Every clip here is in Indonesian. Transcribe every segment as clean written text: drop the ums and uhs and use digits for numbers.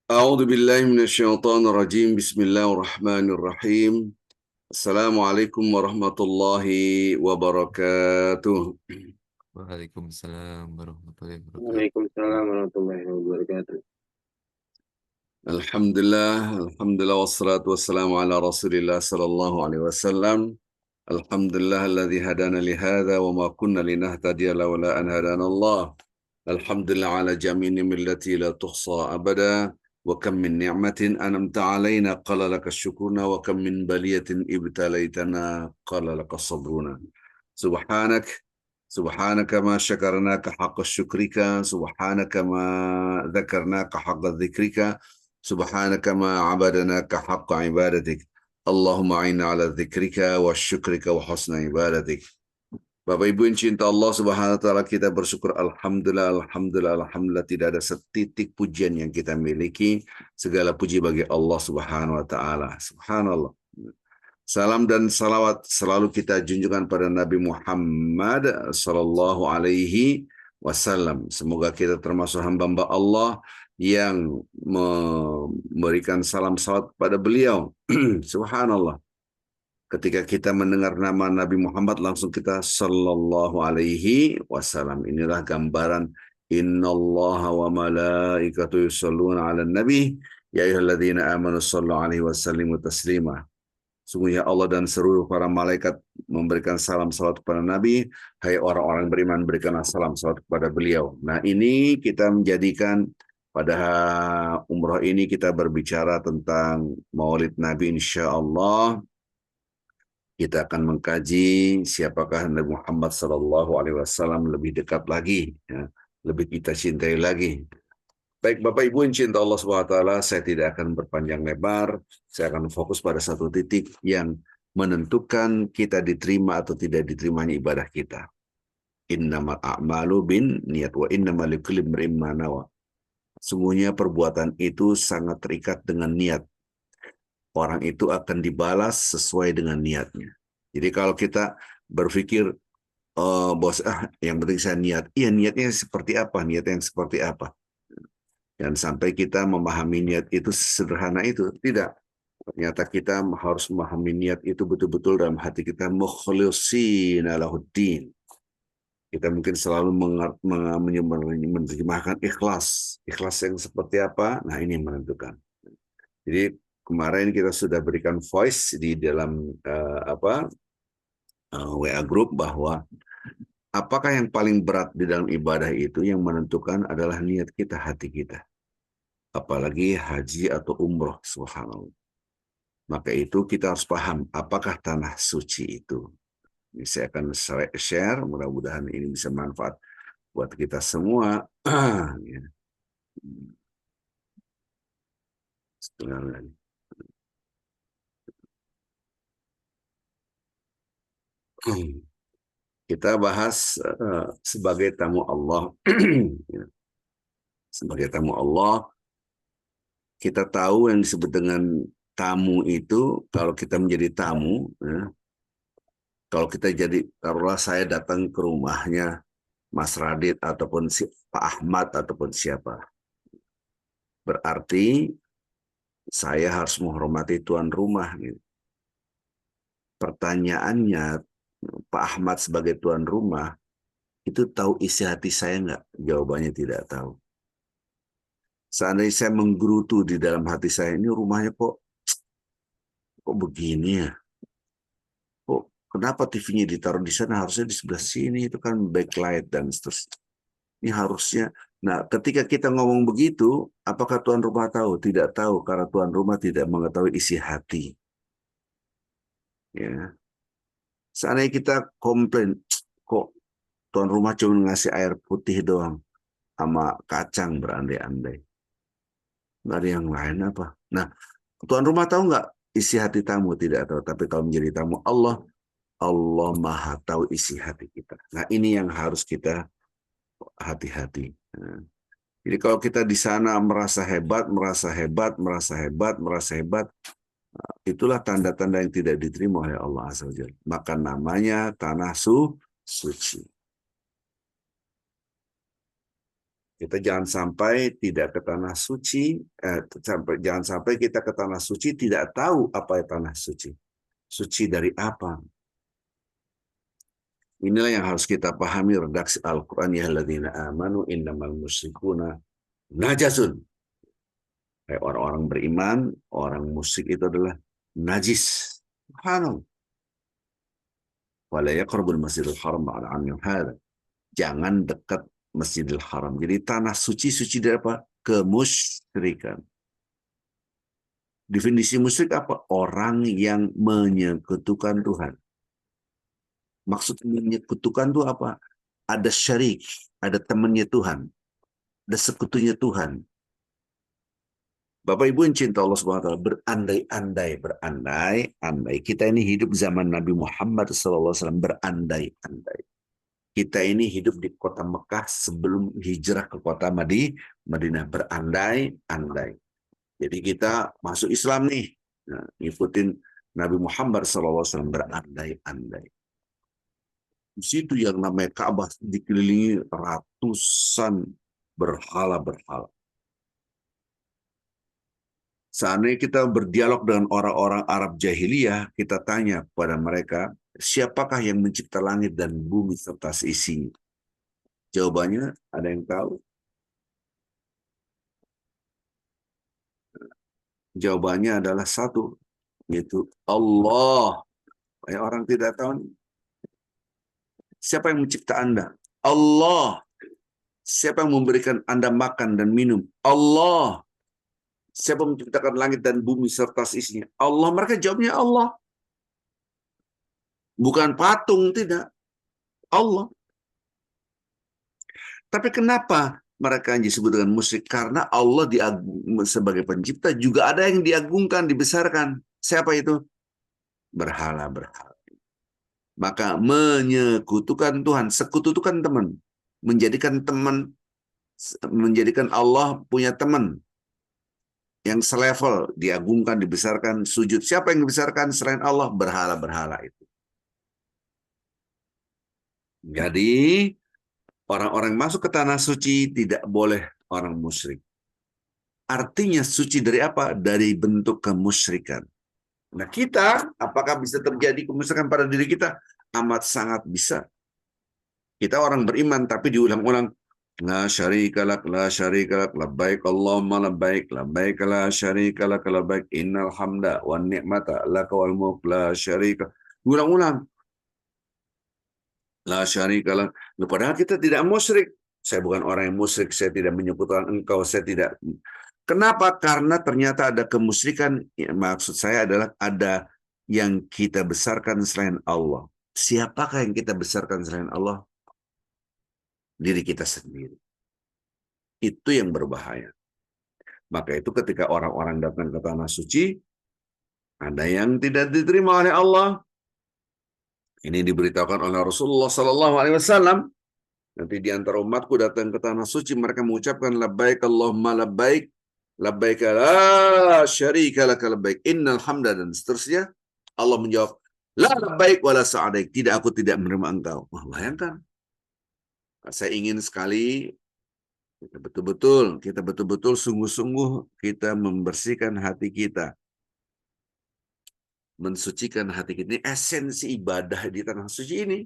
أعوذ بالله من الشيطان الرجيم بسم الله الرحمن الرحيم السلام عليكم ورحمة الله وبركاته. Waalaikumsalam warahmatullahi wabarakatuh. Waalaikumsalam warahmatullahi wabarakatuh. Alhamdulillah wassalatu wassalamu ala Rasulillah sallallahu alaihi wasallam. Alhamdulillah alladzi hadana li hadza wa ma kunna linahtadiya laula an hadana Allah. Alhamdulillah ala jami'i ni'mati la tuhsa abada. وكم من نعمة أنمت علينا قال لك الشكرنا وكم من بلية ابتليتنا قال لك صبرنا سبحانك سبحانك ما شكرناك حق شكرك سبحانك ما ذكرناك حق ذكرك سبحانك ما عبدناك حق عبادتك اللهم أعنا على ذكرك وشكرك وحسن عبادتك. Bapak Ibu yang cinta Allah Subhanahu wa taala, kita bersyukur alhamdulillah, alhamdulillah, alhamdulillah, tidak ada setitik pujian yang kita miliki. Segala puji bagi Allah Subhanahu wa taala. Subhanallah. Salam dan salawat selalu kita junjukkan pada Nabi Muhammad sallallahu alaihi wasallam. Semoga kita termasuk hamba-hamba Allah yang memberikan salam salawat kepada beliau. Subhanallah. Ketika kita mendengar nama Nabi Muhammad, langsung kita sallallahu alaihi wasallam. Inilah gambaran innallaha wa malaikatu yusholluna 'alan nabi ya ayyuhalladzina amanu shallu alaihi wasallimu taslima. Sungguhnya Allah dan seluruh para malaikat memberikan salam salawat kepada Nabi. Hai orang-orang beriman, berikanlah salam salawat kepada beliau. Nah, ini kita menjadikan pada umrah ini kita berbicara tentang Maulid Nabi, insyaallah. Kita akan mengkaji siapakah Nabi Muhammad SAW lebih dekat lagi, ya, lebih kita cintai lagi. Baik Bapak Ibu yang cinta Allah SWT, saya tidak akan berpanjang lebar, saya akan fokus pada satu titik yang menentukan kita diterima atau tidak diterimanya ibadah kita. Innamal a'malu bin niat wa innamal likulli imrin ma nawa. Sungguhnya perbuatan itu sangat terikat dengan niat. Orang itu akan dibalas sesuai dengan niatnya. Jadi kalau kita berpikir, bos, yang penting saya niat. Iya, niatnya seperti apa? Niatnya yang seperti apa? Dan sampai kita memahami niat itu sederhana itu. Tidak. Ternyata kita harus memahami niat itu betul-betul dalam hati kita. Mukhlishina lahuddin. Kita mungkin selalu menerjemahkan ikhlas. Ikhlas yang seperti apa? Nah, ini yang menentukan. Jadi kemarin kita sudah berikan voice di dalam WA group bahwa apakah yang paling berat di dalam ibadah itu yang menentukan adalah niat kita, hati kita. Apalagi haji atau umroh, subhanallah. Maka itu kita harus paham apakah tanah suci itu. Ini saya akan share, mudah-mudahan ini bisa manfaat buat kita semua. Setengah lagi. Kita bahas sebagai tamu Allah. Sebagai tamu Allah, kita tahu yang disebut dengan tamu itu, kalau kita menjadi tamu, ya, kalau kita jadi, taruhlah saya datang ke rumahnya Mas Radit ataupun si Pak Ahmad ataupun siapa, berarti saya harus menghormati tuan rumah. Gitu. Pertanyaannya, Pak Ahmad sebagai tuan rumah, itu tahu isi hati saya nggak? Jawabannya tidak tahu. Seandainya saya menggerutu di dalam hati saya, ini rumahnya kok begini ya? Kok kenapa TV-nya ditaruh di sana? Harusnya di sebelah sini, itu kan backlight dan seterusnya. Ini harusnya. Nah, ketika kita ngomong begitu, apakah tuan rumah tahu? Tidak tahu, karena tuan rumah tidak mengetahui isi hati. Ya. Seandainya kita komplain, kok tuan rumah cuma ngasih air putih doang sama kacang berandai-andai. Nggak ada yang lain apa? Nah, tuan rumah tahu nggak isi hati tamu? Tidak tahu. Tapi kalau menjadi tamu Allah, Allah Maha tahu isi hati kita. Nah, ini yang harus kita hati-hati. Nah, jadi kalau kita di sana merasa hebat, merasa hebat, merasa hebat, merasa hebat, itulah tanda-tanda yang tidak diterima oleh Allah Azza wa Jalla. Maka namanya tanah suci. Kita jangan sampai tidak ke tanah suci, jangan sampai kita ke tanah suci tidak tahu apa itu tanah suci. Suci dari apa? Inilah yang harus kita pahami redaksi Al-Quran, ya alladzina amanu innamal musyrikuna najasun. Kayak orang-orang beriman, orang musyrik itu adalah najis. Subhanallah. Wala yaqrabul masjidil haram ba'da 'amil hadza. Jangan dekat Masjidil Haram. Jadi tanah suci dari apa? Kemusyrikan. Definisi musyrik apa? Orang yang menyekutukan Tuhan. Maksud menyekutukan itu apa? Ada syarik, ada temannya Tuhan, ada sekutunya Tuhan. Bapak Ibu yang cinta Allah Subhanahu wa taala, berandai-andai. Kita ini hidup zaman Nabi Muhammad SAW, berandai-andai. Kita ini hidup di kota Mekah sebelum hijrah ke kota Madinah, berandai-andai. Jadi kita masuk Islam nih, nah, ngikutin Nabi Muhammad SAW, berandai-andai. Di situ yang namanya Ka'bah dikelilingi ratusan berhala-berhala. Seandainya kita berdialog dengan orang-orang Arab jahiliyah, kita tanya kepada mereka, siapakah yang mencipta langit dan bumi serta seisinya? Jawabannya, ada yang tahu? Jawabannya adalah satu, yaitu Allah. Orang tidak tahu. Siapa yang mencipta Anda? Allah. Siapa yang memberikan Anda makan dan minum? Allah. Siapa yang menciptakan langit dan bumi serta seisinya? Allah. Mereka jawabnya Allah. Bukan patung, tidak. Allah. Tapi kenapa mereka disebut dengan musyrik? Karena Allah sebagai pencipta juga ada yang diagungkan, dibesarkan. Siapa itu? Berhala-berhala. Maka menyekutukan Tuhan, sekutu itu kan teman. Menjadikan Allah punya teman yang selevel, diagungkan, dibesarkan, sujud. Siapa yang dibesarkan selain Allah? Berhala-berhala itu. Jadi orang-orang masuk ke tanah suci tidak boleh orang musyrik. Artinya suci dari apa? Dari bentuk kemusyrikan. Nah kita, apakah bisa terjadi kemusyrikan pada diri kita? Amat sangat bisa. Kita orang beriman, tapi diulang-ulang. La syarikalak, la syarikalak, labbaik Allahumma labbaik, labbaik la syarikalak, labbaik, innal hamda wa ni'mata laka wal mulk la syarika. Ulang-ulang. La syarikalak. Padahal kita tidak musyrik. Saya bukan orang yang musyrik, saya tidak menyekutukan engkau, saya tidak. Kenapa? Karena ternyata ada kemusyrikan. Ya, maksud saya adalah ada yang kita besarkan selain Allah. Siapakah yang kita besarkan selain Allah? Diri kita sendiri. Itu yang berbahaya. Maka itu ketika orang-orang datang ke tanah suci, ada yang tidak diterima oleh Allah. Ini diberitakan oleh Rasulullah SAW. Nanti di antara umatku datang ke tanah suci, mereka mengucapkan labbaik Allahumma labbaik, labbaik la syarika laka labbaik, innal hamda, dan seterusnya. Allah menjawab, la labbaik wala sa'adaik, tidak, aku tidak menerima engkau. Wah, bayangkan. Saya ingin sekali kita betul-betul sungguh-sungguh kita membersihkan hati kita, mensucikan hati kita. Ini esensi ibadah di tanah suci ini.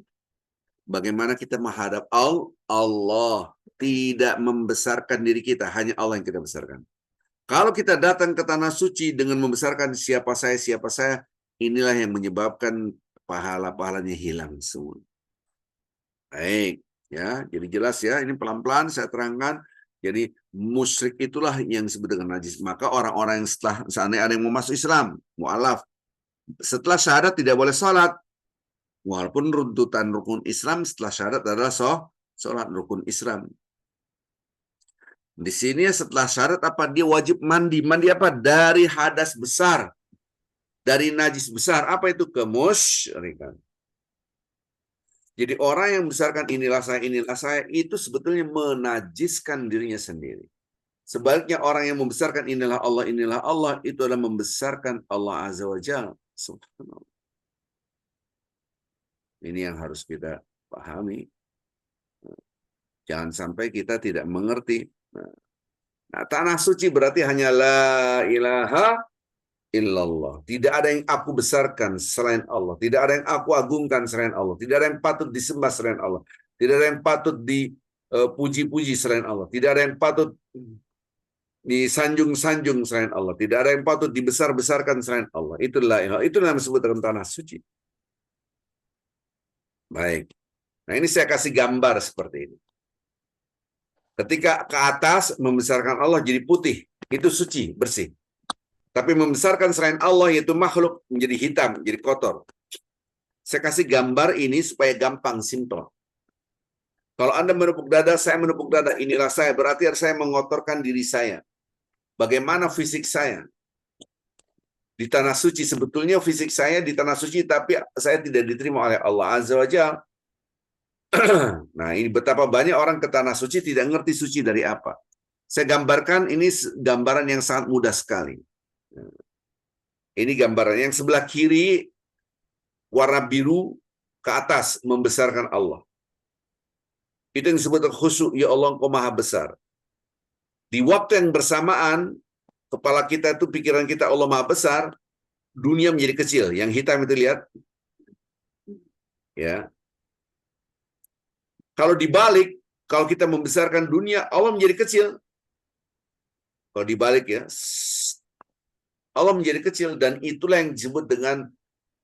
Bagaimana kita menghadap Allah, tidak membesarkan diri kita, hanya Allah yang kita besarkan. Kalau kita datang ke tanah suci dengan membesarkan siapa saya, inilah yang menyebabkan pahala-pahalanya hilang semua. Baik, ya, jadi jelas ya, ini pelan-pelan saya terangkan. Jadi musyrik itulah yang disebut dengan najis. Maka orang-orang yang seandainya ada yang mau masuk Islam, mu'alaf, setelah syahadat tidak boleh sholat. Walaupun runtutan rukun Islam setelah syahadat adalah sholat rukun Islam. Di sini setelah syahadat apa? Dia wajib mandi. Mandi apa? Dari hadas besar. Dari najis besar. Apa itu? Kemusyrikan. Jadi orang yang membesarkan inilah saya, itu sebetulnya menajiskan dirinya sendiri. Sebaliknya orang yang membesarkan inilah Allah, itu adalah membesarkan Allah Azza wa Jalla. Subhanallah. Ini yang harus kita pahami. Jangan sampai kita tidak mengerti. Nah, tanah suci berarti hanya la ilaha illallah. Tidak ada yang aku besarkan selain Allah. Tidak ada yang aku agungkan selain Allah. Tidak ada yang patut disembah selain Allah. Tidak ada yang patut dipuji-puji selain Allah. Tidak ada yang patut disanjung-sanjung selain Allah. Tidak ada yang patut dibesar-besarkan selain Allah. Itulah yang disebut dengan tanah suci. Baik. Nah, ini saya kasih gambar seperti ini. Ketika ke atas membesarkan Allah jadi putih, itu suci, bersih. Tapi membesarkan selain Allah yaitu makhluk menjadi hitam, jadi kotor. Saya kasih gambar ini supaya gampang, simple. Kalau Anda menepuk dada, saya menepuk dada, inilah saya. Berarti saya mengotorkan diri saya. Bagaimana fisik saya? Di tanah suci, sebetulnya fisik saya di tanah suci, tapi saya tidak diterima oleh Allah Azza wa Jalla. Nah, ini betapa banyak orang ke tanah suci tidak ngerti suci dari apa. Saya gambarkan, ini gambaran yang sangat mudah sekali. Ini gambaran yang sebelah kiri warna biru ke atas membesarkan Allah. Itu yang disebut khusyuk, ya Allah Engkau Maha Besar. Di waktu yang bersamaan, kepala kita itu, pikiran kita Allah Maha Besar, dunia menjadi kecil. Yang hitam itu lihat. Ya. Kalau dibalik, kalau kita membesarkan dunia, Allah menjadi kecil. Kalau dibalik ya, Allah menjadi kecil, dan itulah yang disebut dengan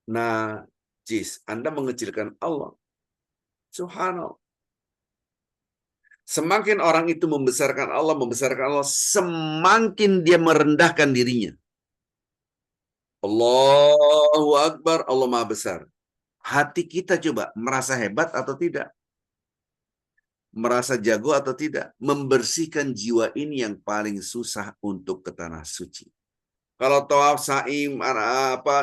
najis. Anda mengecilkan Allah. Subhanallah. Semakin orang itu membesarkan Allah, semakin dia merendahkan dirinya. Allahu Akbar, Allah Maha Besar. Hati kita coba, merasa hebat atau tidak? Merasa jago atau tidak? Membersihkan jiwa ini yang paling susah untuk ke tanah suci. Kalau tawaf, sa'im,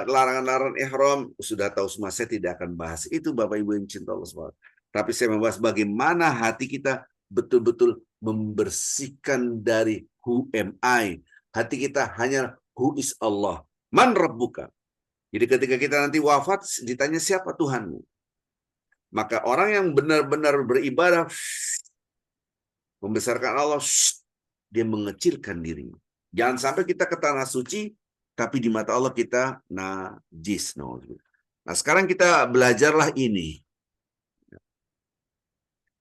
larangan-larangan ihram, sudah tahu semua, saya tidak akan bahas itu Bapak Ibu yang cinta Allah SWT. Tapi saya membahas bagaimana hati kita betul-betul membersihkan dari who am I. Hati kita hanya who is Allah. Man Rabbuka. Jadi ketika kita nanti wafat, ditanya siapa Tuhanmu. Maka orang yang benar-benar beribadah, membesarkan Allah, dia mengecilkan dirinya. Jangan sampai kita ke tanah suci, tapi di mata Allah kita najis. Nah, sekarang kita belajarlah ini.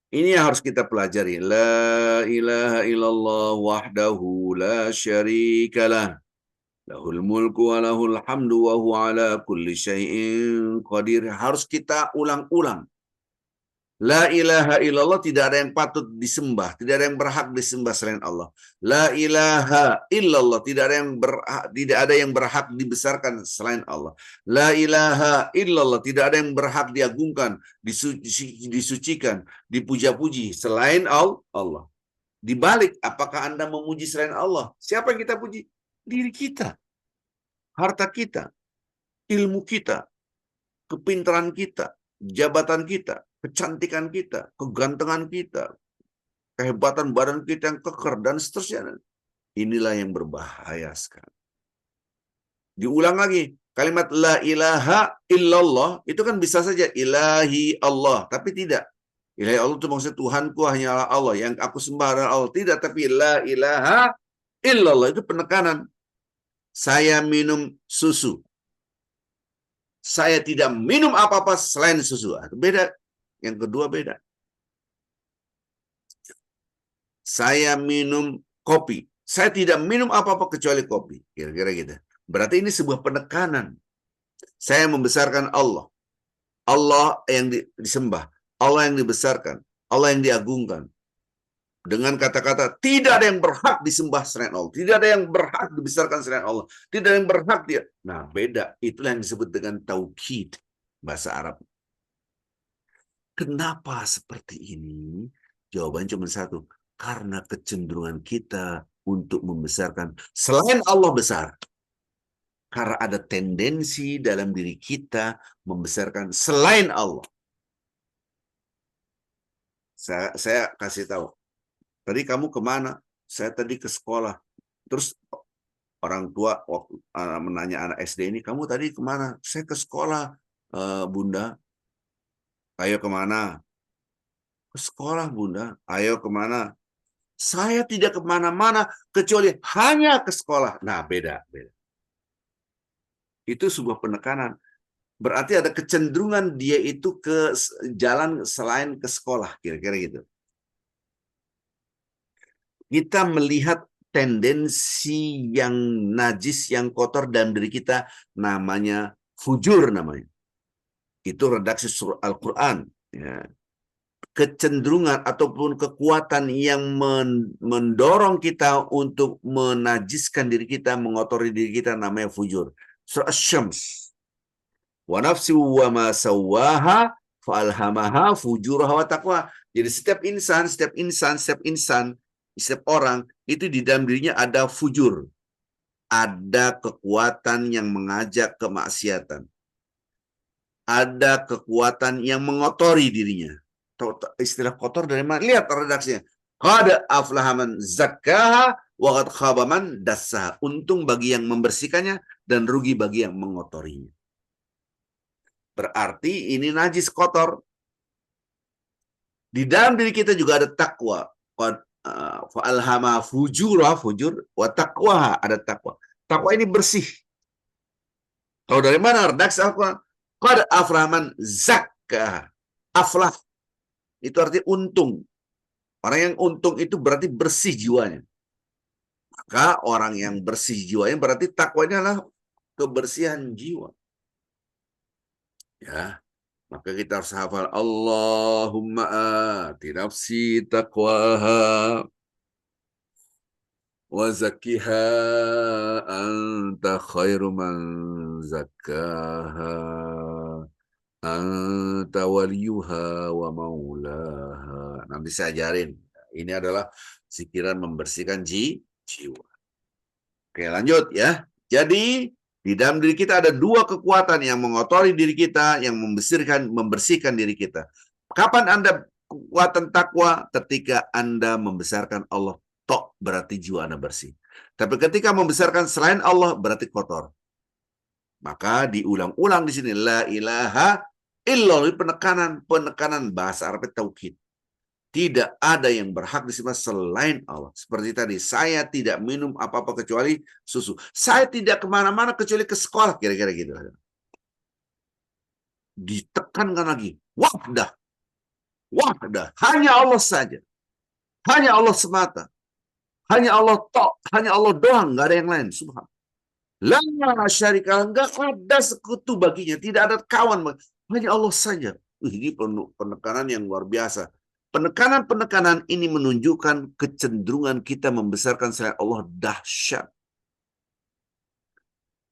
Ini yang harus kita pelajari. La ilaha illallah wahdahu la syarikalah. Lahul mulku wa lahul hamdu wa huwa ala kulli syai'in qadir. Harus kita ulang-ulang. La ilaha illallah, tidak ada yang patut disembah, tidak ada yang berhak disembah selain Allah. La ilaha illallah, tidak ada yang berhak dibesarkan selain Allah. La ilaha illallah, tidak ada yang berhak diagungkan, disucikan, dipuja-puji selain Allah. Dibalik, apakah Anda memuji selain Allah? Siapa yang kita puji? Diri kita, harta kita, ilmu kita, kepintaran kita, jabatan kita, kecantikan kita, kegantengan kita, kehebatan badan kita yang keker, dan seterusnya. Inilah yang berbahaya sekarang. Diulang lagi, kalimat la ilaha illallah, itu kan bisa saja ilahi Allah, tapi tidak. Ilahi Allah itu maksudnya Tuhanku hanyalah Allah, yang aku sembah adalah Allah. Tidak, tapi la ilaha illallah, itu penekanan. Saya minum susu. Saya tidak minum apa-apa selain susu. Beda. Yang kedua beda. Saya minum kopi. Saya tidak minum apa-apa kecuali kopi. Kira-kira gitu. Berarti ini sebuah penekanan. Saya membesarkan Allah. Allah yang disembah. Allah yang dibesarkan. Allah yang diagungkan. Dengan kata-kata, tidak ada yang berhak disembah selain Allah. Tidak ada yang berhak dibesarkan selain Allah. Tidak ada yang berhak dia. Nah, beda. Itulah yang disebut dengan tauhid. Bahasa Arab. Kenapa seperti ini? Jawaban cuma satu. Karena kecenderungan kita untuk membesarkan selain Allah besar. Karena ada tendensi dalam diri kita membesarkan selain Allah. Saya kasih tahu. Tadi kamu kemana? Saya tadi ke sekolah. Terus orang tua waktu menanya anak SD ini, kamu tadi kemana? Saya ke sekolah, Bunda. Ayo kemana? Ke sekolah, Bunda. Ayo kemana? Saya tidak kemana-mana kecuali hanya ke sekolah. Nah, beda. Itu sebuah penekanan. Berarti ada kecenderungan dia itu ke jalan selain ke sekolah, kira-kira gitu. Kita melihat tendensi yang najis, yang kotor dalam diri kita, namanya fujur namanya. Itu redaksi surah Al-Quran. Ya. Kecenderungan ataupun kekuatan yang mendorong kita untuk menajiskan diri kita, mengotori diri kita, namanya fujur. Surah Asy-Syams. Wa nafsi wa ma sawwaha fa'alhamaha fujuraha wa taqwa. Jadi setiap orang itu di dalam dirinya ada fujur. Ada kekuatan yang mengajak kemaksiatan. Ada kekuatan yang mengotori dirinya. Istilah kotor dari mana? Lihat redaksinya. Qad aflaha man zakkaha wa qad khaba man dassaha. Untung bagi yang membersihkannya dan rugi bagi yang mengotorinya. Berarti ini najis, kotor. Di dalam diri kita juga ada takwa. Fa'alhama fujur wa taqwa, ada takwa. Takwa ini bersih. Kalau dari mana redaksi Al-Quran? Qad aflaha man zakkaha. Aflah itu artinya untung. Orang yang untung itu berarti bersih jiwanya. Maka orang yang bersih jiwanya berarti takwanya adalah kebersihan jiwa. Ya, maka kita harus hafal Allahumma ati nafsi taqwaha wa zakkiha anta khairu man zakkaha anta waliyuha wa maulaha. Nanti saya ajarin. Ini adalah zikiran membersihkan jiwa. Oke, lanjut ya. Jadi di dalam diri kita ada dua kekuatan yang mengotori diri kita, yang membersihkan diri kita. Kapan Anda kekuatan takwa? Ketika Anda membesarkan Allah, tok berarti jiwa Anda bersih. Tapi ketika membesarkan selain Allah, berarti kotor. Maka diulang-ulang di sini, la ilaha illallah, penekanan bahasa Arab tauhid. Tidak ada yang berhak disembah selain Allah. Seperti tadi, saya tidak minum apa-apa kecuali susu. Saya tidak kemana-mana kecuali ke sekolah. Kira-kira gitu. Ditekankan lagi. Wahdah. Hanya Allah saja. Hanya Allah semata. Hanya Allah tok. Hanya Allah doang. Nggak ada yang lain. Subhan. La syarikalah. Nggak ada sekutu baginya. Tidak ada kawan. Hanya Allah saja. Ini penekanan yang luar biasa. Penekanan-penekanan ini menunjukkan kecenderungan kita membesarkan selain Allah dahsyat.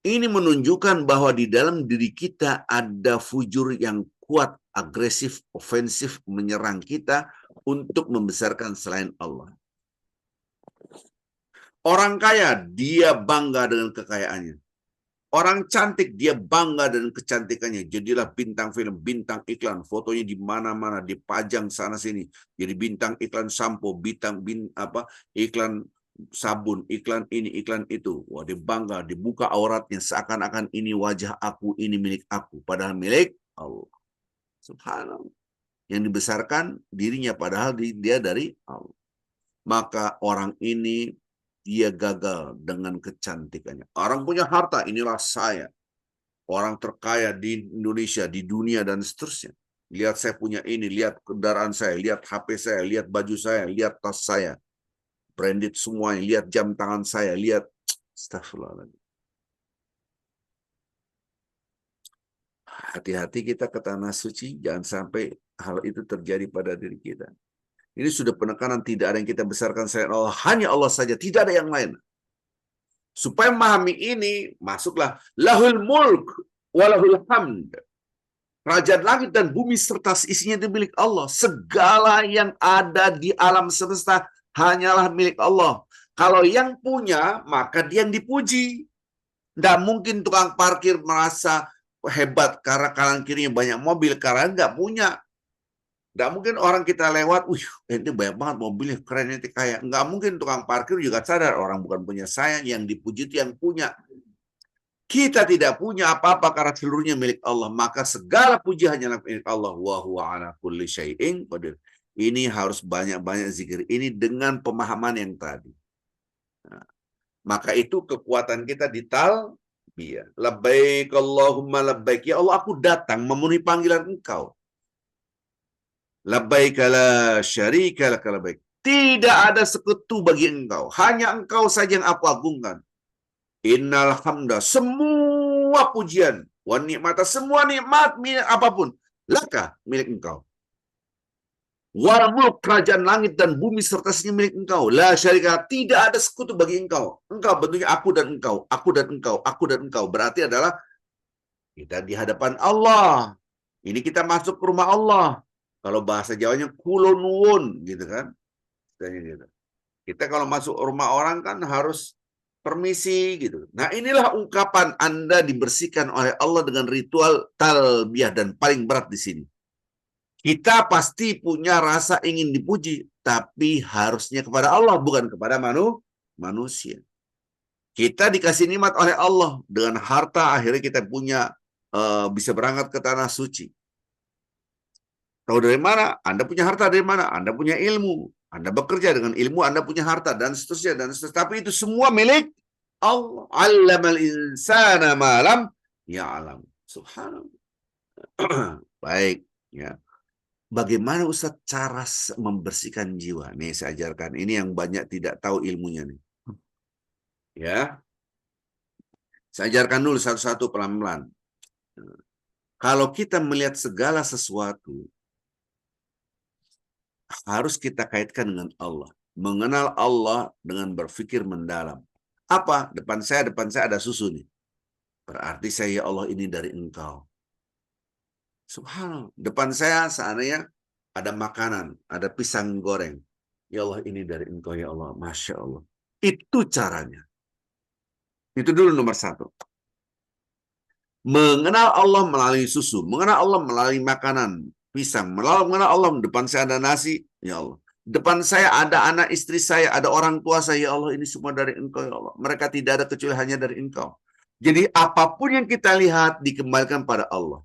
Ini menunjukkan bahwa di dalam diri kita ada fujur yang kuat, agresif, ofensif, menyerang kita untuk membesarkan selain Allah. Orang kaya, dia bangga dengan kekayaannya. Orang cantik, dia bangga dengan kecantikannya. Jadilah bintang film, bintang iklan. Fotonya di mana-mana, dipajang sana-sini. Jadi bintang iklan sampo, iklan sabun, iklan ini, iklan itu. Wah, dia bangga, dibuka auratnya. Seakan-akan ini wajah aku, ini milik aku. Padahal milik Allah. Subhanallah. Yang dibesarkan dirinya, padahal dia dari Allah. Maka orang ini dia gagal dengan kecantikannya. Orang punya harta, inilah saya. Orang terkaya di Indonesia, di dunia, dan seterusnya. Lihat saya punya ini, lihat kendaraan saya, lihat HP saya, lihat baju saya, lihat tas saya. Branded semuanya, lihat jam tangan saya, lihat. Astagfirullahaladzim. Hati-hati kita ke tanah suci, jangan sampai hal itu terjadi pada diri kita. Ini sudah penekanan, tidak ada yang kita besarkan selain Allah. Hanya Allah saja, tidak ada yang lain. Supaya memahami ini, masuklah lahul mulk walahul hamd. Kerajaan langit dan bumi serta isinya itu milik Allah. Segala yang ada di alam semesta hanyalah milik Allah. Kalau yang punya, maka dia yang dipuji. Tidak mungkin tukang parkir merasa hebat karena kanan kirinya banyak mobil, karena nggak punya. Nggak mungkin orang kita lewat, ini banyak banget mobilnya, keren, ini kaya. Nggak mungkin tukang parkir juga sadar, orang bukan punya saya, yang dipuji itu yang punya. Kita tidak punya apa-apa karena seluruhnya milik Allah. Maka segala puji hanyalah milik Allah. Wa huwa ala kulli syai'in qadir. Ini harus banyak-banyak zikir. Ini dengan pemahaman yang tadi. Nah, maka itu kekuatan kita di talbiyah. Labbaik Allahumma labbaik. Ya Allah, aku datang memenuhi panggilan Engkau. Labbaik la syarika laka labbaik. Tidak ada sekutu bagi Engkau. Hanya Engkau saja yang aku agungkan. Innal hamda, semua pujian, wa nikmata, semua nikmat apapun, laka, milik Engkau. Wal mulk, kerajaan langit dan bumi serta isinya milik Engkau. La syarika, tidak ada sekutu bagi Engkau. Engkau bentuknya aku dan Engkau, aku dan Engkau, aku dan Engkau. Berarti adalah kita di hadapan Allah. Ini kita masuk ke rumah Allah. Kalau bahasa Jawanya kulon nuwun, gitu kan? Gitu. Kita kalau masuk rumah orang kan harus permisi gitu. Nah, inilah ungkapan Anda dibersihkan oleh Allah dengan ritual talbiyah, dan paling berat di sini. Kita pasti punya rasa ingin dipuji, tapi harusnya kepada Allah, bukan kepada manusia. Kita dikasih nikmat oleh Allah dengan harta, akhirnya kita punya bisa berangkat ke tanah suci. Tahu dari mana? Anda punya harta dari mana? Anda punya ilmu. Anda bekerja dengan ilmu, Anda punya harta, dan seterusnya, dan seterusnya. Tapi itu semua milik Allah. Allamal insana ma lam ya'lam. Subhanallah. Baik, ya. Bagaimana Ustaz cara membersihkan jiwa? Nih saya ajarkan. Ini yang banyak tidak tahu ilmunya nih. Ya. Saya ajarkan dulu satu-satu pelan-pelan. Kalau kita melihat segala sesuatu, harus kita kaitkan dengan Allah. Mengenal Allah dengan berpikir mendalam. Apa? Depan saya ada susu nih. Berarti saya, ya Allah, ini dari Engkau. Subhanallah. Depan saya seandainya ada makanan, ada pisang goreng. Ya Allah, ini dari Engkau, ya Allah. Masya Allah. Itu caranya. Itu dulu nomor satu. Mengenal Allah melalui susu. Mengenal Allah melalui makanan. Pisang. Mengenal Allah, depan saya ada nasi. Ya Allah. Depan saya ada anak istri saya, ada orang tua saya. Ya Allah, ini semua dari Engkau, ya Allah. Mereka tidak ada kecuali hanya dari Engkau. Jadi apapun yang kita lihat dikembalikan pada Allah.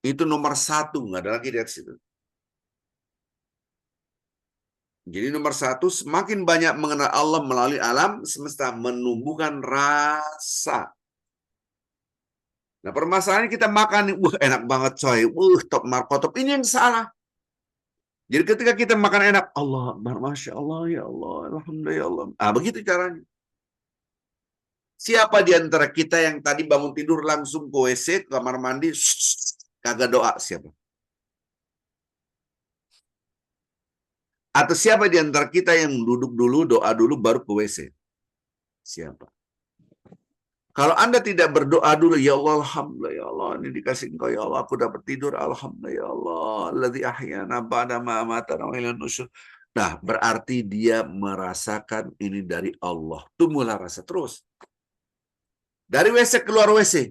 Itu nomor satu, nggak ada lagi dari situ. Jadi nomor satu, semakin banyak mengenal Allah melalui alam semesta, menumbuhkan rasa. Nah, permasalahannya kita makan, enak banget coy, top markotop, ini yang salah. Jadi ketika kita makan enak, Allah, Masya Allah, ya Allah, Alhamdulillah, ya Allah. Ah, begitu caranya. Siapa di antara kita yang tadi bangun tidur langsung ke WC, ke kamar mandi, kagak doa, siapa? Atau siapa di antara kita yang duduk dulu, doa dulu, baru ke WC? Siapa? Kalau Anda tidak berdoa dulu, ya Allah, Alhamdulillah, ya Allah, ini dikasih Engkau, ya Allah, aku dapat tidur, Alhamdulillah, ya Allah, alladzi ahyana ba'da ma amatana wa ilaihi nusyur. Nah, berarti dia merasakan ini dari Allah. Tumbuhlah rasa terus. Dari WC keluar WC.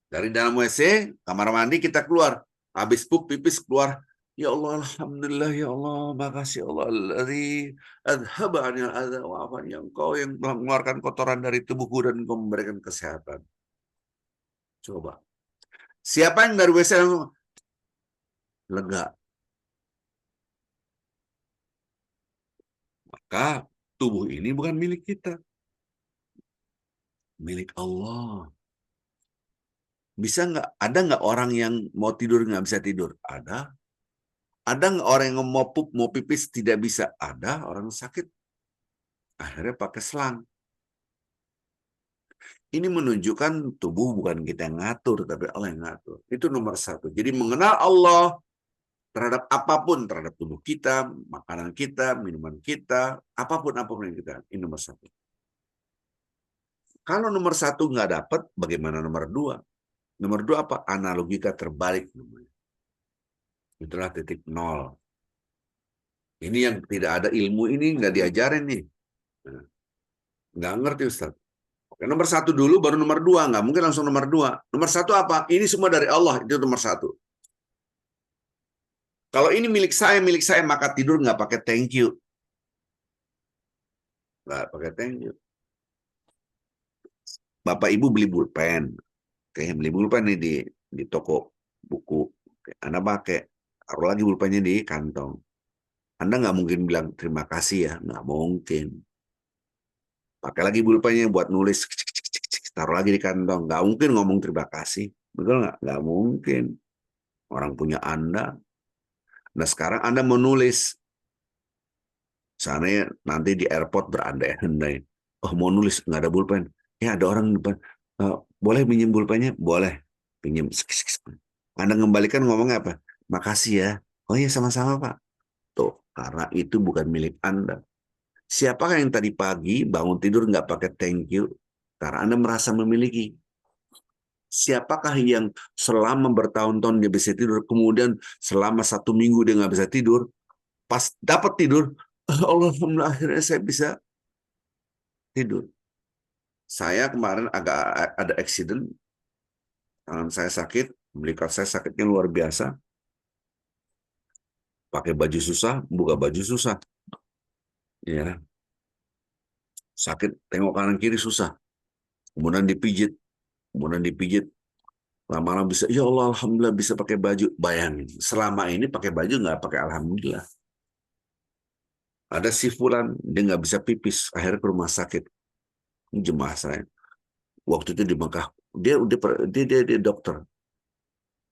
Dari dalam WC, kamar mandi kita keluar. Habis pup, pipis, keluar. Ya Allah, Alhamdulillah, ya Allah, makasih Allah, alladzi adhaba 'anil adza wa afani, Engkau yang telah mengeluarkan kotoran dari tubuhku dan Engkau memberikan kesehatan. Coba. Siapa yang dari WC langsung lega? Maka tubuh ini bukan milik kita. Milik Allah. Bisa nggak? Ada nggak orang yang mau tidur nggak bisa tidur? Ada. Ada nggak orang yang mau pup, mau pipis tidak bisa? Ada. Orang sakit. Akhirnya pakai selang. Ini menunjukkan tubuh bukan kita yang ngatur, tapi Allah yang ngatur. Itu nomor satu. Jadi mengenal Allah terhadap apapun, terhadap tubuh kita, makanan kita, minuman kita, apapun yang kita. Ini nomor satu. Kalau nomor satu nggak dapat, bagaimana nomor dua? Nomor dua apa? Analogika terbalik. Itulah titik nol. Ini yang tidak ada ilmu ini, nggak diajarin nih. Nggak ngerti Ustaz. Nomor satu dulu, baru nomor dua. Nggak mungkin langsung nomor dua. Nomor satu apa? Ini semua dari Allah. Itu nomor satu. Kalau ini milik saya, maka tidur nggak pakai thank you. Nggak pakai thank you. Bapak Ibu beli pulpen. Kayak beli pulpen nih di toko buku. Anda pakai. taruh lagi pulpennya di kantong. Anda nggak mungkin bilang terima kasih ya, nggak mungkin. Pakai lagi pulpennya buat nulis, taruh lagi di kantong. Nggak mungkin ngomong terima kasih, betul nggak? Nggak mungkin. Orang punya Anda. Nah sekarang Anda menulis, sana nanti di airport berandai-andai. Oh mau nulis nggak ada pulpen. Ya ada orang di depan. Boleh pinjam pulpennya? Boleh. Pinjam. Anda kembalikan ngomongnya apa? Makasih ya. Oh iya sama-sama Pak. Tuh, karena itu bukan milik Anda. Siapakah yang tadi pagi bangun tidur nggak pakai thank you? Karena Anda merasa memiliki. Siapakah yang selama bertahun-tahun dia bisa tidur, kemudian selama 1 minggu dia nggak bisa tidur, pas dapat tidur, Alhamdulillah akhirnya saya bisa tidur. Saya kemarin agak ada accident, tangan saya sakit, belikat saya sakitnya luar biasa, pakai baju susah, buka baju susah, ya sakit, tengok kanan kiri susah, kemudian dipijit, lama-lama bisa, ya Allah alhamdulillah bisa pakai baju. Bayangin, selama ini pakai baju nggak pakai alhamdulillah. Ada si fulan dia nggak bisa pipis, akhirnya ke rumah sakit. Ini jemaah saya. Waktu itu di Mekah, dia dokter.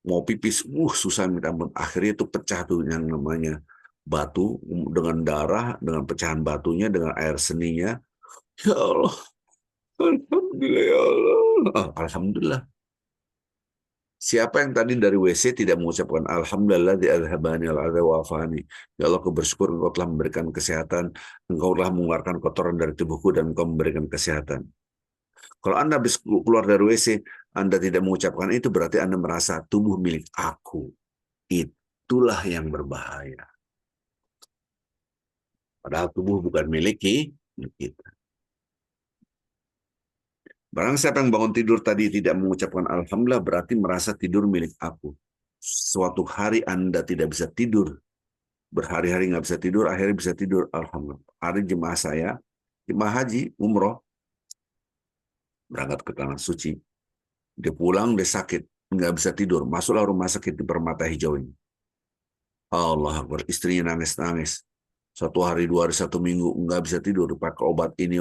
Mau pipis, susah minta ampun. Akhirnya itu pecah tuh yang namanya batu dengan darah, dengan pecahan batunya, dengan air seninya. Ya Allah, alhamdulillah ya Allah. Alhamdulillah. Siapa yang tadi dari WC tidak mengucapkan Alhamdulillah di adhabani al-adha wa afani. Ya Allah, aku bersyukur Engkau telah memberikan kesehatan, Engkau telah mengeluarkan kotoran dari tubuhku dan Engkau memberikan kesehatan. Kalau Anda habis keluar dari WC, Anda tidak mengucapkan itu, berarti Anda merasa tubuh milik aku. Itulah yang berbahaya. Padahal tubuh bukan milik kita. Barang siapa yang bangun tidur tadi tidak mengucapkan Alhamdulillah, berarti merasa tidur milik aku. Suatu hari Anda tidak bisa tidur, berhari-hari nggak bisa tidur, akhirnya bisa tidur. Alhamdulillah. Ada jemaah saya, jemaah haji, umroh, berangkat ke Tanah Suci. Dia pulang, dia sakit, nggak bisa tidur. Masuklah rumah sakit di Permata Hijau ini. Allah Akbar, istrinya nangis-nangis. 1 hari, 2 hari, 1 minggu, nggak bisa tidur. Pakai obat ini,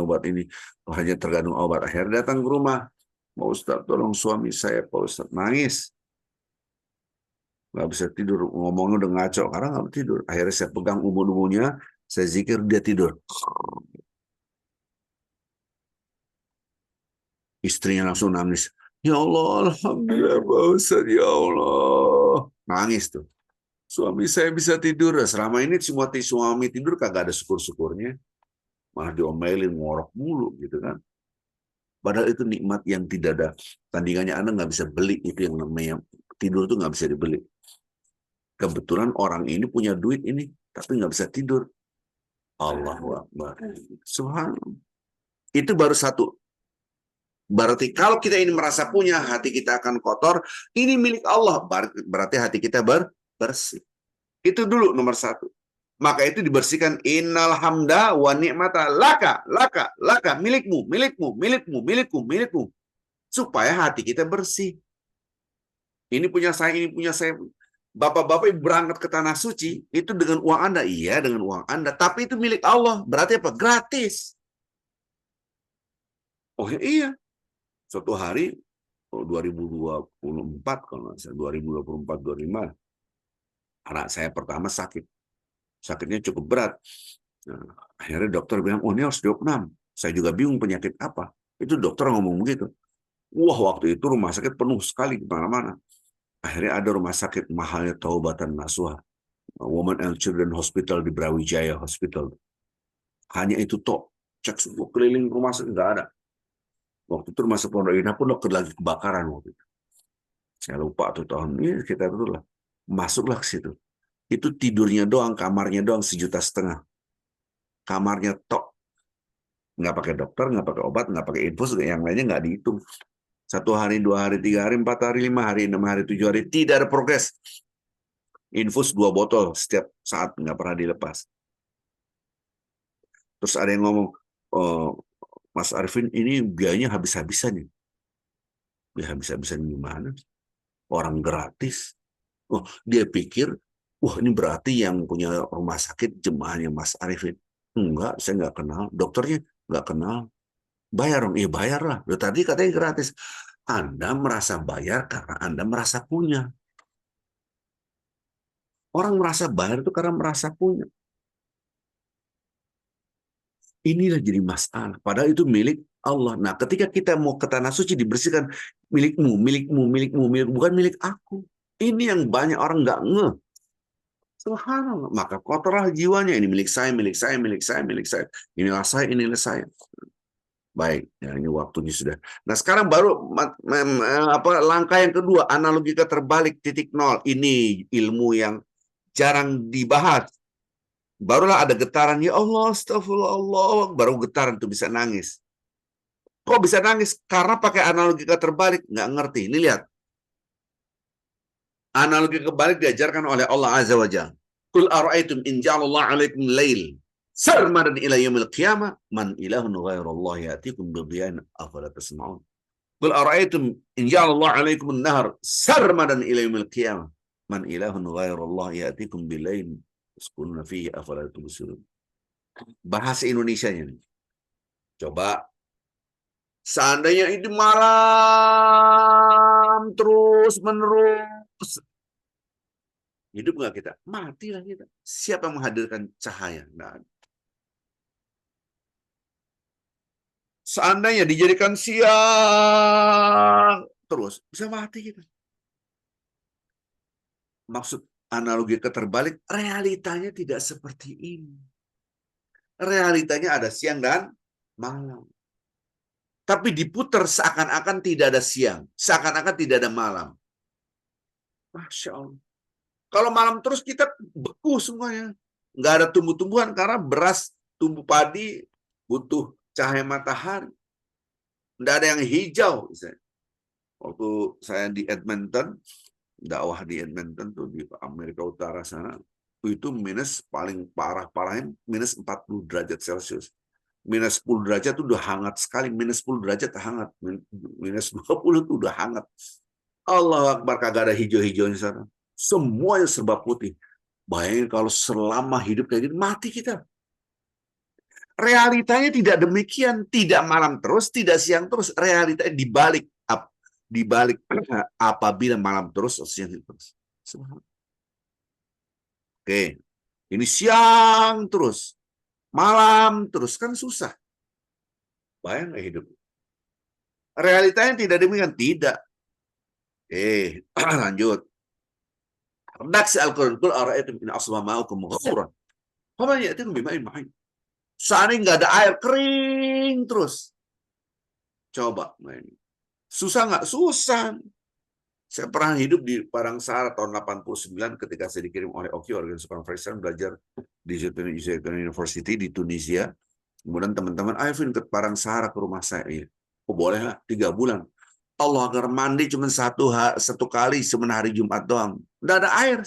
hanya tergantung obat. Akhirnya datang ke rumah. Pak Ustadz, tolong suami saya, Pak Ustadz. Nangis. Nggak bisa tidur. Ngomongnya udah ngaco, karena nggak bisa tidur. Akhirnya saya pegang umur-umurnya, saya zikir, dia tidur. Istrinya langsung nangis. Ya Allah, Alhamdulillah, Pak Ustadz, ya Allah. Nangis tuh. Suami saya bisa tidur. Selama ini semua suami tidur kagak ada syukur-syukurnya. Malah diomelin, ngorok mulu gitu kan. Padahal itu nikmat yang tidak ada tandingannya. Anda nggak bisa beli. Itu yang namanya tidur tuh nggak bisa dibeli. Kebetulan orang ini punya duit ini, tapi nggak bisa tidur. Allahu Akbar. Subhanallah. Itu baru satu. Berarti kalau kita ini merasa punya, hati kita akan kotor. Ini milik Allah. Berarti hati kita bersih. Itu dulu nomor satu. Maka itu dibersihkan. Innal hamda wa ni'mata laka, milikmu. Supaya hati kita bersih. Ini punya saya, ini punya saya. Bapak-bapak yang berangkat ke Tanah Suci, itu dengan uang Anda. Iya, dengan uang Anda. Tapi itu milik Allah. Berarti apa? Gratis. Oh iya. Suatu hari, 2024, kalau nggak salah, 2024-2025, anak saya pertama sakit. Sakitnya cukup berat. Nah, akhirnya dokter bilang, oh ini harus diopnam. Saya juga bingung penyakit apa. Itu dokter ngomong begitu. Wah, waktu itu rumah sakit penuh sekali kemana-mana. Akhirnya ada rumah sakit mahalnya Taubatan Nasuha. Women and Children Hospital di Brawijaya Hospital. Hanya itu toh. Cek semua keliling rumah sakit, nggak ada. Waktu itu rumah sakit Pondok Indah pun lagi kebakaran waktu itu. Saya lupa tuh tahun ini kita itulah. Masuklah ke situ. Itu tidurnya doang, kamarnya doang 1,5 juta. Kamarnya tok. Nggak pakai dokter, nggak pakai obat, nggak pakai infus, yang lainnya nggak dihitung. 1 hari, 2 hari, 3 hari, 4 hari, 5 hari, 6 hari, 7 hari, tidak ada progres. Infus 2 botol setiap saat, nggak pernah dilepas. Terus ada yang ngomong, oh, Mas Arifin ini biayanya habis-habisan ya. Ya habis-habisan gimana? Orang gratis. Oh, dia pikir Wah, ini berarti yang punya rumah sakit jemaahnya Mas Arifin. Enggak, saya nggak kenal. Dokternya nggak kenal. Bayar dong. Iya, bayarlah. Loh, tadi katanya gratis. Anda merasa bayar karena Anda merasa punya. Orang merasa bayar itu karena merasa punya. Inilah jadi masalah. Padahal itu milik Allah. Nah, ketika kita mau ke tanah suci dibersihkan, milikmu, milikmu, milikmu, milikmu, bukan milik aku. Ini yang banyak orang nggak ngeh. Subhanallah. Maka kotorlah jiwanya. Ini milik saya, milik saya, milik saya, milik saya. Inilah saya, inilah saya. Baik, ya ini waktunya sudah. Nah, sekarang baru langkah yang kedua, analogika terbalik titik nol. Ini ilmu yang jarang dibahas. Barulah ada getaran, ya Allah, astagfirullah, baru getaran tuh bisa nangis. Kok bisa nangis? Karena pakai analogika terbalik, nggak ngerti. Ini lihat. Analogi kebalik diajarkan oleh Allah Azza wa Jalla. Qul ara'aytum in ja'alallahu 'alaikum lail sarmadan ila yaumil qiyamah man ilahun ghairallah ya'tikum bidhiyan afala tasma'un. Qul ara'aytum in ja'alallahu 'alaikum an-nahar sarmadan ila yaumil qiyamah man ilahun ghairallah ya'tikum bilail taskununa fihi afala tubsirun. Bahasa Indonesianya nih. Coba seandainya itu malam terus menerus, hidup nggak kita? Matilah kita. Siapa yang menghadirkan cahaya? Nah, seandainya dijadikan siang terus, bisa mati kita. Maksud analogi terbalik, realitanya tidak seperti ini. Realitanya ada siang dan malam. Tapi diputar seakan-akan tidak ada siang, seakan-akan tidak ada malam. Masya Allah. Kalau malam terus kita beku semuanya. Nggak ada tumbuh-tumbuhan karena beras, tumbuh padi, butuh cahaya matahari. Nggak ada yang hijau. Waktu saya di Edmonton, dakwah di Edmonton tuh di Amerika Utara sana, itu minus paling parahnya minus 40 derajat Celcius. Minus 10 derajat itu udah hangat sekali. Minus 10 derajat hangat. Minus 20 itu udah hangat. Allah Akbar, kagak ada hijau-hijaunya sana. Semuanya serba putih. Bayangin kalau selama hidup kayak gini, mati kita. Realitanya tidak demikian. Tidak malam terus, tidak siang terus. Realitanya dibalik. Dibalik apabila malam terus, siang terus. Oke. Ini siang terus. Malam terus. Kan susah. Bayang gak hidup. Realitanya tidak demikian. Tidak. Lanjut. Redaksi Al-Quran. Qul ara'aytum in asbaha ma'ukum ghuran faman ya'tikum bima'in ma'in. Seandainya nggak ada air, kering terus. Coba main. Susah nggak? Susah. Saya pernah hidup di Parangsara tahun 89 ketika saya dikirim oleh OKI, Organisasi Conference, belajar di University di Tunisia. Kemudian teman-teman, ayo ke Parangsara ke rumah saya. Oh bolehlah, 3 bulan. Allah agar mandi cuma satu kali semenah hari Jumat doang. Nggak ada air.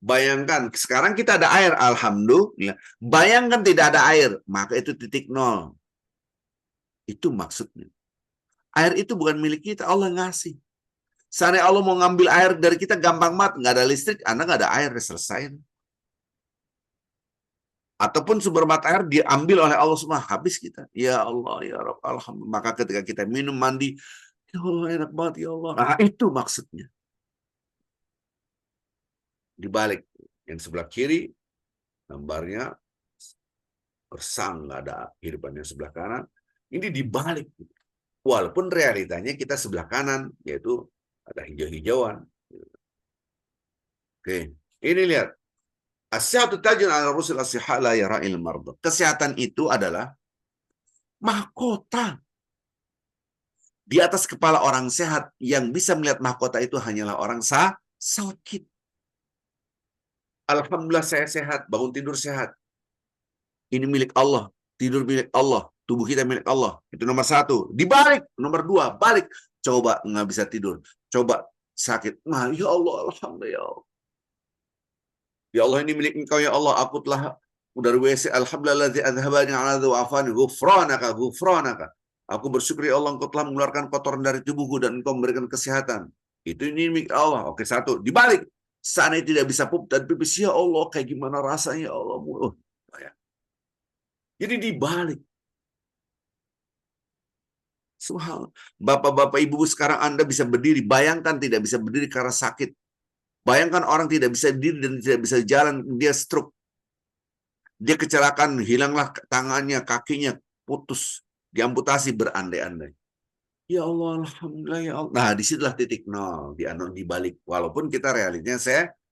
Bayangkan, sekarang kita ada air, alhamdulillah. Bayangkan tidak ada air, maka itu titik nol. Itu maksudnya. Air itu bukan milik kita, Allah ngasih. Seandainya Allah mau ngambil air dari kita, gampang banget. Nggak ada listrik, Anda nggak ada air, selesai. Ataupun sumber mata air diambil oleh Allah semua, habis kita. Ya Allah, ya Rabb, alhamdulillah. Maka ketika kita minum, mandi, ya Allah enak banget, ya Allah. Nah, itu maksudnya. Dibalik, yang sebelah kiri, gambarnya bersang, nggak ada kehidupan yang sebelah kanan. Ini dibalik. Walaupun realitanya kita sebelah kanan, yaitu ada hijau-hijauan. Oke, ini lihat. As-sihhatu tajun ala rusul as-sihha la yara'il marda. Kesehatan itu adalah mahkota. Di atas kepala orang sehat, yang bisa melihat mahkota itu hanyalah orang sakit. Alhamdulillah saya sehat, bangun tidur sehat. Ini milik Allah, tidur milik Allah, tubuh kita milik Allah. Itu nomor 1. Dibalik, nomor 2, balik. Coba nggak bisa tidur, coba sakit. Nah, ya Allah, alhamdulillah. Ya Allah, ini milik Engkau ya Allah. Aku telah dari WC. Alhamdulillah azhabani ala afani ghufranaka ghufranaka. Aku bersyukur ya Allah, Engkau telah mengeluarkan kotoran dari tubuhku dan Engkau memberikan kesehatan. Itu ini milik Allah. Oke, 1. Dibalik. Seandainya tidak bisa pup dan pipis, ya Allah, kayak gimana rasanya, ya Allah. Jadi dibalik. Subhanallah. Bapak-bapak, ibu sekarang Anda bisa berdiri. Bayangkan tidak bisa berdiri karena sakit. Bayangkan orang tidak bisa berdiri dan tidak bisa jalan, dia stroke. Dia kecelakaan, hilanglah tangannya, kakinya, putus, diamputasi berandai-andai. Ya Allah, alhamdulillah ya Allah. Nah, disitulah titik nol di balik. Walaupun kita realitinya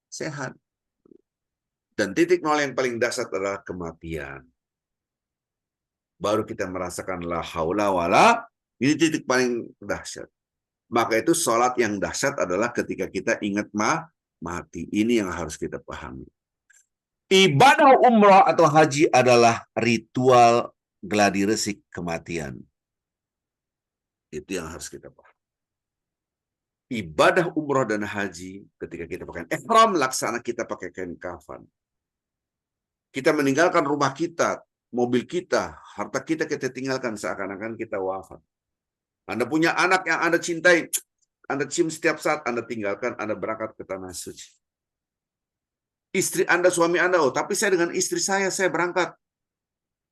sehat. Dan titik nol yang paling dahsyat adalah kematian. Baru kita merasakan la haula wala. Ini titik paling dahsyat. Maka itu sholat yang dahsyat adalah ketika kita ingat mati. Ini yang harus kita pahami. Ibadah umrah atau haji adalah ritual gladi resik kematian. Itu yang harus kita pahami. Ibadah umrah dan haji ketika kita pakai ihram, laksana kita pakai kain kafan. Kita meninggalkan rumah kita, mobil kita, harta kita tinggalkan seakan-akan kita wafat. Anda punya anak yang Anda cintai, Anda cium setiap saat, Anda tinggalkan, Anda berangkat ke tanah suci. Istri Anda, suami Anda, oh tapi saya dengan istri saya berangkat.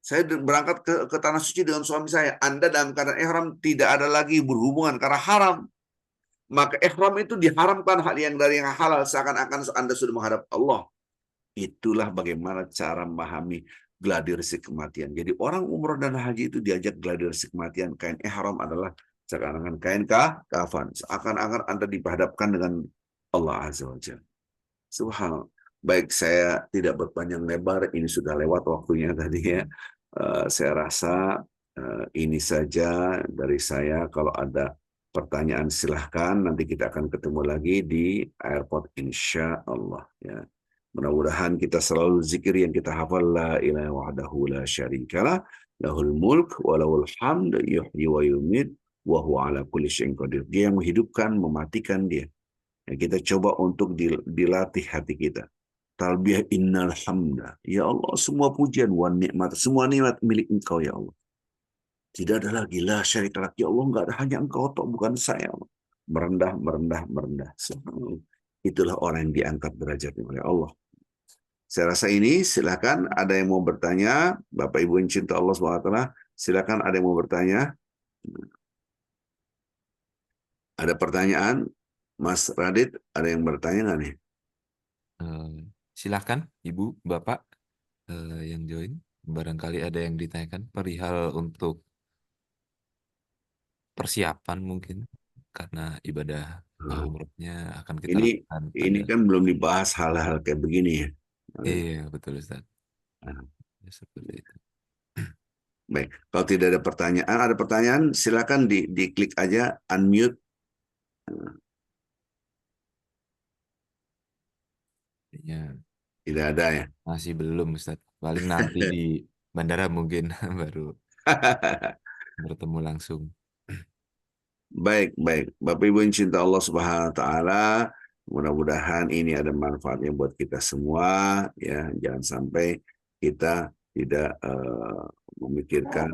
Saya berangkat ke tanah suci dengan suami saya. Anda dalam keadaan ihram tidak ada lagi berhubungan karena haram. Maka ihram itu diharamkan hal yang dari yang halal seakan-akan Anda sudah menghadap Allah. Itulah bagaimana cara memahami gladi resik kematian. Jadi orang umroh dan haji itu diajak gladi resik kematian. Kain ihram adalah seakan-akan kain kafan. Seakan-akan Anda dihadapkan dengan Allah Azza wa Jalla. Subhanallah. Baik, saya tidak berpanjang lebar. Ini sudah lewat waktunya tadi ya. Saya rasa ini saja dari saya. Kalau ada pertanyaan silahkan. Nanti kita akan ketemu lagi di airport insya Allah ya. Mudah-mudahan kita selalu zikir yang kita hafal, la ilaha wahdahu la syarikalah, lahul mulk wa lahul hamd, yuhyi wa yumit, wa huwa ala kulli syai'in qadir. Dia yang menghidupkan, mematikan dia. Ya, kita coba untuk dilatih hati kita. Talbiyah innal hamda. Ya Allah, semua pujian wa nikmat, semua nikmat milik Engkau ya Allah. Tidak ada lagi la syarikalah, ya Allah, enggak ada, hanya Engkau toh, bukan saya. Merendah, merendah, merendah. Itulah orang yang diangkat derajatnya oleh Allah. Saya rasa ini, silakan ada yang mau bertanya, Bapak Ibu yang cinta Allah SWT, silakan ada yang mau bertanya. Ada pertanyaan, Mas Radit, ada yang bertanya nggak nih? Silakan Ibu, Bapak yang join, barangkali ada yang ditanyakan perihal untuk persiapan mungkin karena ibadah umrohnya akan kita lakukan Ini kan belum dibahas hal-hal kayak begini ya. Iya, betul Ustaz. Ya, seperti itu. Baik, kalau tidak ada pertanyaan, silakan diklik aja unmute. Ya, tidak ada ya. Masih belum Ustaz. Paling nanti di bandara mungkin baru bertemu langsung. Baik. Bapak Ibu yang cinta Allah Subhanahu wa taala, mudah-mudahan ini ada manfaatnya buat kita semua ya. Jangan sampai kita tidak memikirkan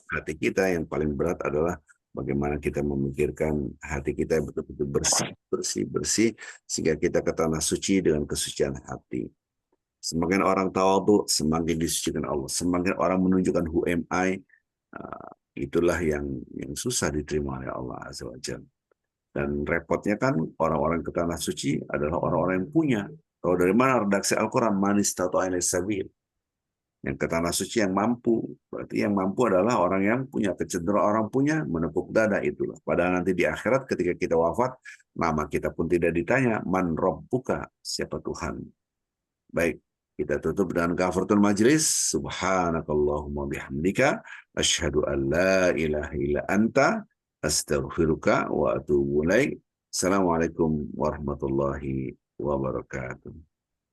hati kita. Yang paling berat adalah bagaimana kita memikirkan hati kita yang betul-betul bersih sehingga kita ke tanah suci dengan kesucian hati. Semakin orang tawadhu, semakin disucikan Allah. Semakin orang menunjukkan who am I, itulah yang susah diterima oleh Allah Azza wa Jalla. Dan repotnya kan orang-orang ke tanah suci adalah orang-orang yang punya. Kalau dari mana redaksi Al-Quran? Manis tatu ainai sabil. Yang ke tanah suci yang mampu. Berarti yang mampu adalah orang yang punya. Kecenderungan orang punya, menepuk dada itulah. Padahal nanti di akhirat ketika kita wafat, nama kita pun tidak ditanya. Man Rabbuka, siapa Tuhan? Baik. Kita tutup dengan kafaratul majlis. Subhanakallahumma bihamdika asyhadu an la ilaha illa anta astaghfiruka wa atubu ilaik. Assalamualaikum warahmatullahi wabarakatuh.